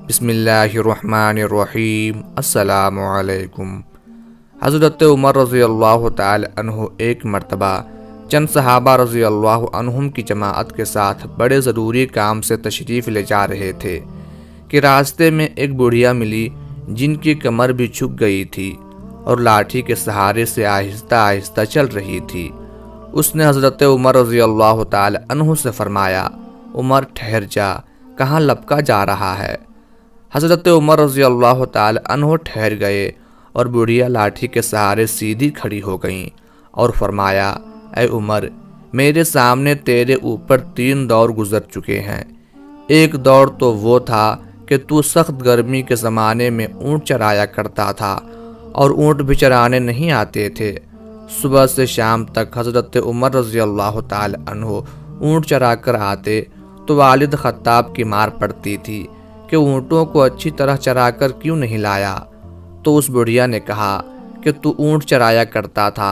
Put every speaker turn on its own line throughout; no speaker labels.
بسم اللہ الرحمن الرحیم۔ السلام علیکم۔ حضرت عمر رضی اللہ تعالی عنہ ایک مرتبہ چند صحابہ رضی اللہ عنہم کی جماعت کے ساتھ بڑے ضروری کام سے تشریف لے جا رہے تھے کہ راستے میں ایک بڑھیا ملی جن کی کمر بھی جھک گئی تھی اور لاٹھی کے سہارے سے آہستہ آہستہ چل رہی تھی۔ اس نے حضرت عمر رضی اللہ تعالی عنہ سے فرمایا، عمر ٹھہر جا، کہاں لپکا جا رہا ہے؟ حضرت عمر رضی اللہ تعالی عنہ ٹھہر گئے اور بڑھیا لاٹھی کے سہارے سیدھی کھڑی ہو گئیں اور فرمایا، اے عمر، میرے سامنے تیرے اوپر 3 دور گزر چکے ہیں۔ ایک دور تو وہ تھا کہ تو سخت گرمی کے زمانے میں اونٹ چرایا کرتا تھا اور اونٹ بھی چرانے نہیں آتے تھے۔ صبح سے شام تک حضرت عمر رضی اللہ تعالی عنہ اونٹ چرا کر آتے تو والد خطاب کی مار پڑتی تھی کہ اونٹوں کو اچھی طرح چرا کر کیوں نہیں لایا؟ تو اس بڑھیا نے کہا کہ تو اونٹ چرایا کرتا تھا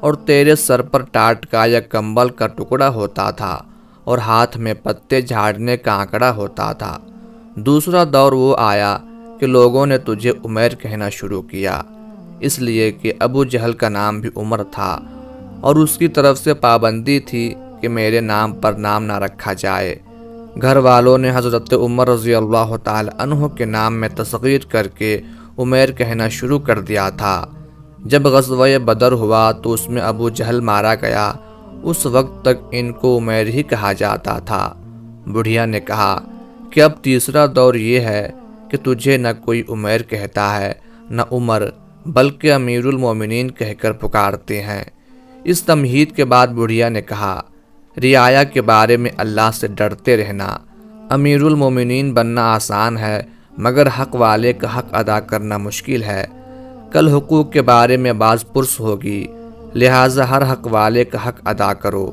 اور تیرے سر پر ٹاٹ کا یا کمبل کا ٹکڑا ہوتا تھا اور ہاتھ میں پتے جھاڑنے کا آنکڑا ہوتا تھا۔ دوسرا دور وہ آیا کہ لوگوں نے تجھے عمیر کہنا شروع کیا، اس لیے کہ ابو جہل کا نام بھی عمر تھا اور اس کی طرف سے پابندی تھی کہ میرے نام پر نام نہ رکھا جائے۔ گھر والوں نے حضرت عمر رضی اللہ تعالی عنہ کے نام میں تصغیر کر کے عمیر کہنا شروع کر دیا تھا۔ جب غزوہ بدر ہوا تو اس میں ابو جہل مارا گیا، اس وقت تک ان کو عمیر ہی کہا جاتا تھا۔ بڑھیا نے کہا کہ اب تیسرا دور یہ ہے کہ تجھے نہ کوئی عمیر کہتا ہے نہ عمر، بلکہ امیر المومنین کہہ کر پکارتے ہیں۔ اس تمہید کے بعد بڑھیا نے کہا، رعایا کے بارے میں اللہ سے ڈرتے رہنا۔ امیر المومنین بننا آسان ہے مگر حق والے کا حق ادا کرنا مشکل ہے۔ کل حقوق کے بارے میں باز پرس ہوگی، لہٰذا ہر حق والے کا حق ادا کرو۔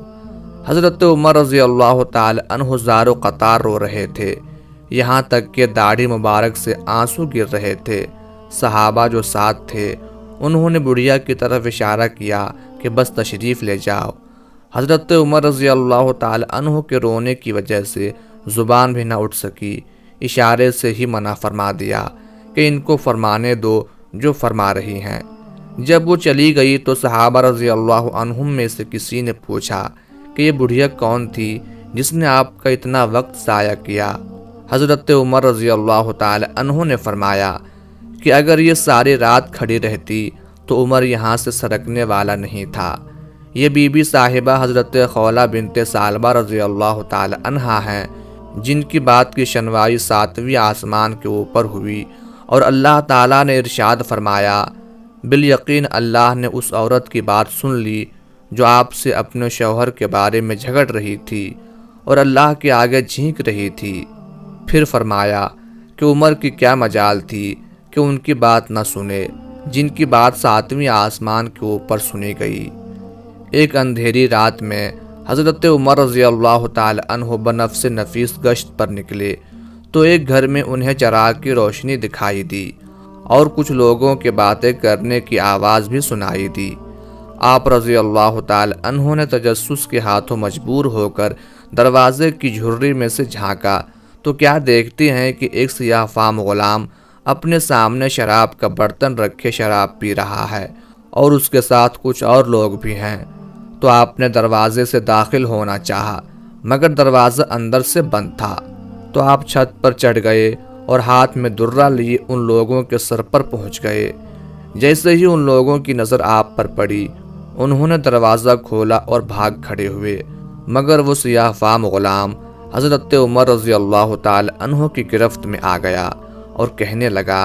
حضرت عمر رضی اللہ تعالی عنہ زار و قطار رو رہے تھے، یہاں تک کہ داڑھی مبارک سے آنسو گر رہے تھے۔ صحابہ جو ساتھ تھے انہوں نے بڑھیا کی طرف اشارہ کیا کہ بس تشریف لے جاؤ۔ حضرت عمر رضی اللہ تعالی عنہ کے رونے کی وجہ سے زبان بھی نہ اٹھ سکی، اشارے سے ہی منع فرما دیا کہ ان کو فرمانے دو جو فرما رہی ہیں۔ جب وہ چلی گئی تو صحابہ رضی اللہ عنہم میں سے کسی نے پوچھا کہ یہ بڑھیا کون تھی جس نے آپ کا اتنا وقت ضائع کیا؟ حضرت عمر رضی اللہ تعالی عنہ نے فرمایا کہ اگر یہ ساری رات کھڑی رہتی تو عمر یہاں سے سرکنے والا نہیں تھا۔ یہ بی بی صاحبہ حضرت خولہ بنت ثعلبہ رضی اللہ تعالی عنہا ہیں، جن کی بات کی شنوائی 7ویں آسمان کے اوپر ہوئی اور اللہ تعالیٰ نے ارشاد فرمایا، بالیقین اللہ نے اس عورت کی بات سن لی جو آپ سے اپنے شوہر کے بارے میں جھگڑ رہی تھی اور اللہ کے آگے جھینک رہی تھی۔ پھر فرمایا کہ عمر کی کیا مجال تھی کہ ان کی بات نہ سنے جن کی بات 7ویں آسمان کے اوپر سنی گئی۔ ایک اندھیری رات میں حضرت عمر رضی اللہ تعالی عنہ بنفس نفیس گشت پر نکلے تو ایک گھر میں انہیں چراغ کی روشنی دکھائی دی اور کچھ لوگوں کے باتیں کرنے کی آواز بھی سنائی دی۔ آپ رضی اللہ تعالی عنہ نے تجسس کے ہاتھوں مجبور ہو کر دروازے کی جھرری میں سے جھانکا تو کیا دیکھتے ہیں کہ ایک سیاہ فام غلام اپنے سامنے شراب کا برتن رکھے شراب پی رہا ہے اور اس کے ساتھ کچھ اور لوگ بھی ہیں۔ تو آپ نے دروازے سے داخل ہونا چاہا مگر دروازہ اندر سے بند تھا، تو آپ چھت پر چڑھ گئے اور ہاتھ میں درہ لیے ان لوگوں کے سر پر پہنچ گئے۔ جیسے ہی ان لوگوں کی نظر آپ پر پڑی انہوں نے دروازہ کھولا اور بھاگ کھڑے ہوئے، مگر وہ سیاہ فام غلام حضرت عمر رضی اللہ تعالی عنہ کی گرفت میں آ گیا اور کہنے لگا،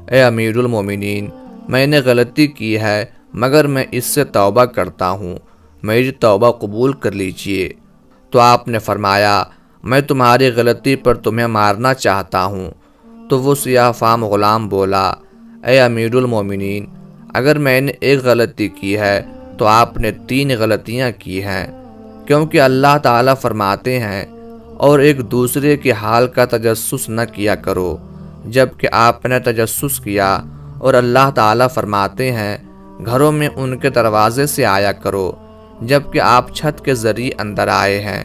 اے امیر المومنین، میں نے غلطی کی ہے مگر میں اس سے توبہ کرتا ہوں، میری توبہ قبول کر لیجئے۔ تو آپ نے فرمایا، میں تمہاری غلطی پر تمہیں مارنا چاہتا ہوں۔ تو وہ سیاہ فام غلام بولا، اے امیر المومنین، اگر میں نے ایک غلطی کی ہے تو آپ نے 3 غلطیاں کی ہیں، کیونکہ اللہ تعالیٰ فرماتے ہیں اور ایک دوسرے کے حال کا تجسس نہ کیا کرو، جبکہ آپ نے تجسس کیا، اور اللہ تعالیٰ فرماتے ہیں گھروں میں ان کے دروازے سے آیا کرو، جبکہ آپ چھت کے ذریعے اندر آئے ہیں،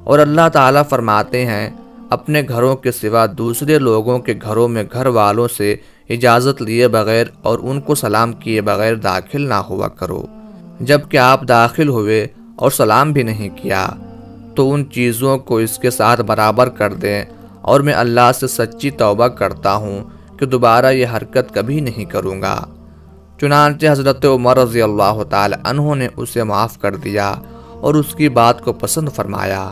اور اللہ تعالیٰ فرماتے ہیں اپنے گھروں کے سوا دوسرے لوگوں کے گھروں میں گھر والوں سے اجازت لیے بغیر اور ان کو سلام کیے بغیر داخل نہ ہوا کرو۔ جب کہ آپ داخل ہوئے اور سلام بھی نہیں کیا تو ان چیزوں کو اس کے ساتھ برابر کر دیں، اور میں اللہ سے سچی توبہ کرتا ہوں کہ دوبارہ یہ حرکت کبھی نہیں کروں گا۔ چنانچہ حضرت عمر رضی اللہ تعالی عنہ نے اسے معاف کر دیا اور اس کی بات کو پسند فرمایا۔